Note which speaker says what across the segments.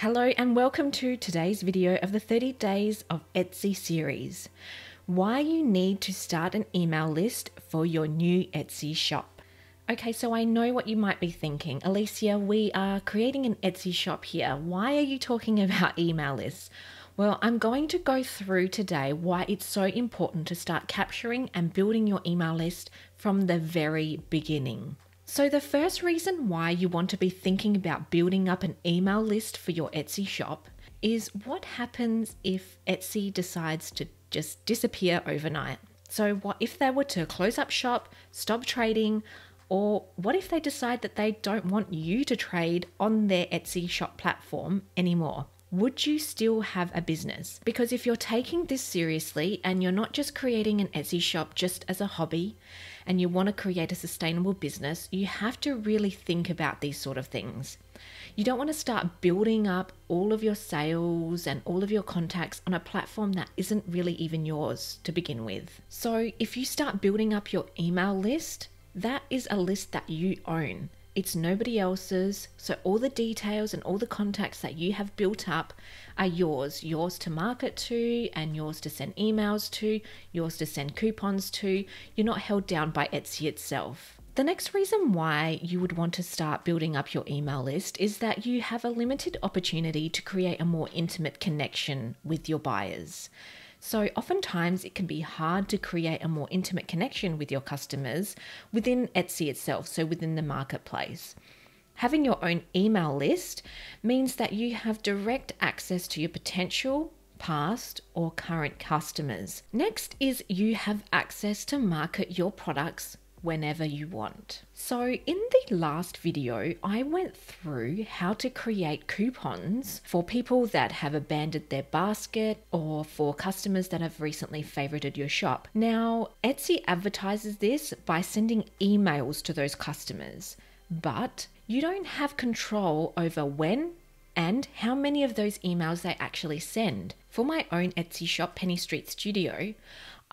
Speaker 1: Hello and welcome to today's video of the 30 Days of Etsy series. Why you need to start an email list for your new Etsy shop. Okay, so I know what you might be thinking. Alicia, we are creating an Etsy shop here. Why are you talking about email lists? Well, I'm going to go through today why it's so important to start capturing and building your email list from the very beginning. So the first reason why you want to be thinking about building up an email list for your Etsy shop is what happens if Etsy decides to just disappear overnight. So what if they were to close up shop, stop trading, or what if they decide that they don't want you to trade on their Etsy shop platform anymore? Would you still have a business? Because if you're taking this seriously and you're not just creating an Etsy shop just as a hobby and you want to create a sustainable business, you have to really think about these sort of things. You don't want to start building up all of your sales and all of your contacts on a platform that isn't really even yours to begin with. So if you start building up your email list, that is a list that you own. It's nobody else's, so all the details and all the contacts that you have built up are yours to market to and yours to send emails to, yours to send coupons to. You're not held down by Etsy itself. The next reason why you would want to start building up your email list is that you have a limited opportunity to create a more intimate connection with your buyers. So oftentimes it can be hard to create a more intimate connection with your customers within Etsy itself, so within the marketplace. Having your own email list means that you have direct access to your potential, past or current customers. Next is you have access to market your products whenever you want. So in the last video, I went through how to create coupons for people that have abandoned their basket or for customers that have recently favorited your shop. Now, Etsy advertises this by sending emails to those customers, but you don't have control over when and how many of those emails they actually send. For my own Etsy shop, Penny Street Studio,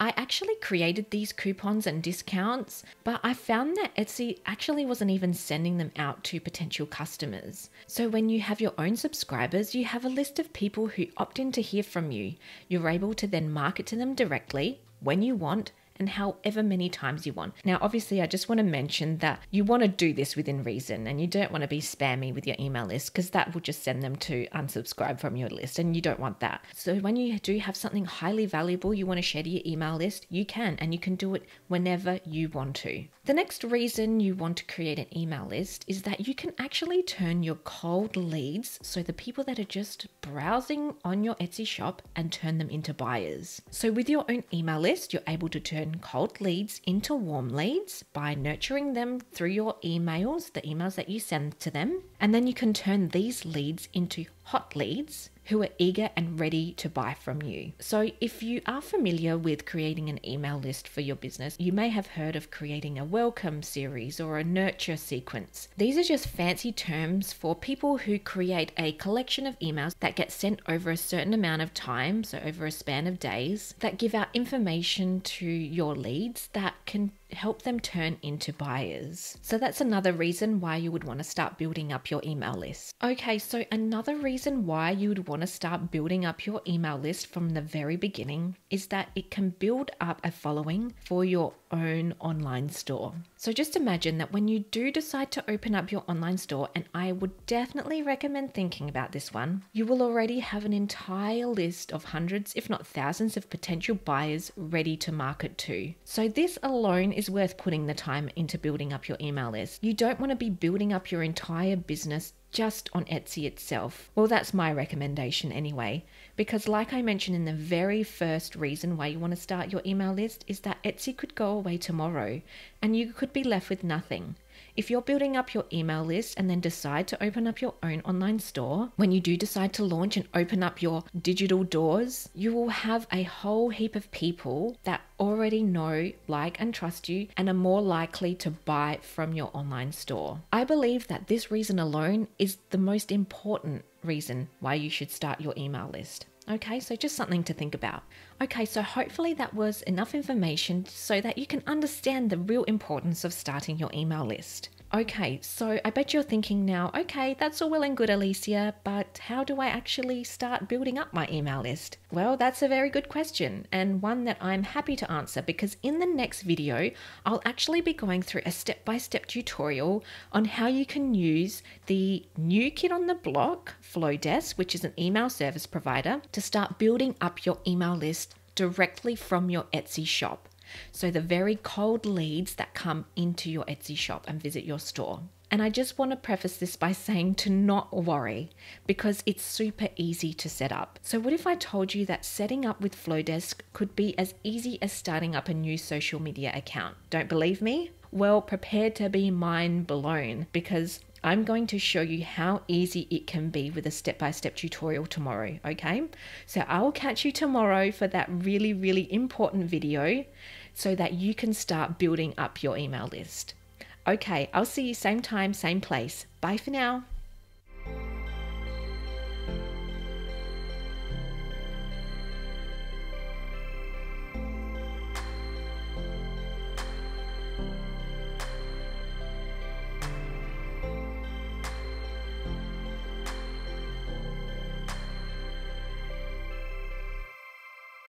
Speaker 1: I actually created these coupons and discounts, but I found that Etsy actually wasn't even sending them out to potential customers. So when you have your own subscribers, you have a list of people who opt in to hear from you. You're able to then market to them directly when you want and however many times you want. Now, obviously, I just want to mention that you want to do this within reason and you don't want to be spammy with your email list because that will just send them to unsubscribe from your list and you don't want that. So when you do have something highly valuable you want to share to your email list, you can, and you can do it whenever you want to. The next reason you want to create an email list is that you can actually turn your cold leads, so the people that are just browsing on your Etsy shop, and turn them into buyers. So with your own email list, you're able to turn cold leads into warm leads by nurturing them through your emails, the emails that you send to them. And then you can turn these leads into hot leads who are eager and ready to buy from you. So if you are familiar with creating an email list for your business, you may have heard of creating a welcome series or a nurture sequence. These are just fancy terms for people who create a collection of emails that get sent over a certain amount of time, so over a span of days, that give out information to your leads that can help them turn into buyers. So that's another reason why you would want to start building up your email list. Okay, so another reason why you would want to start building up your email list from the very beginning is that it can build up a following for your own online store. So just imagine that when you do decide to open up your online store, and I would definitely recommend thinking about this one, you will already have an entire list of hundreds, if not thousands of potential buyers ready to market to. So this alone is worth putting the time into building up your email list. You don't want to be building up your entire business just on Etsy itself. Well, that's my recommendation anyway, because like I mentioned in the very first reason why you want to start your email list is that Etsy could go away tomorrow and you could be left with nothing. If you're building up your email list and then decide to open up your own online store, when you do decide to launch and open up your digital doors, you will have a whole heap of people that already know, like, and trust you and are more likely to buy from your online store. I believe that this reason alone is the most important reason why you should start your email list. Okay, so just something to think about. Okay, so hopefully that was enough information so that you can understand the real importance of starting your email list. Okay, so I bet you're thinking now, okay, that's all well and good, Alicia, but how do I actually start building up my email list? Well, that's a very good question, and one that I'm happy to answer, because in the next video, I'll actually be going through a step-by-step tutorial on how you can use the new kid on the block, Flowdesk, which is an email service provider, to start building up your email list directly from your Etsy shop. So the very cold leads that come into your Etsy shop and visit your store. And I just want to preface this by saying to not worry, because it's super easy to set up. So what if I told you that setting up with Flowdesk could be as easy as starting up a new social media account? Don't believe me? Well, prepare to be mind blown, because I'm going to show you how easy it can be with a step-by-step tutorial tomorrow, okay? So I'll catch you tomorrow for that really, really important video so that you can start building up your email list. Okay, I'll see you same time, same place. Bye for now.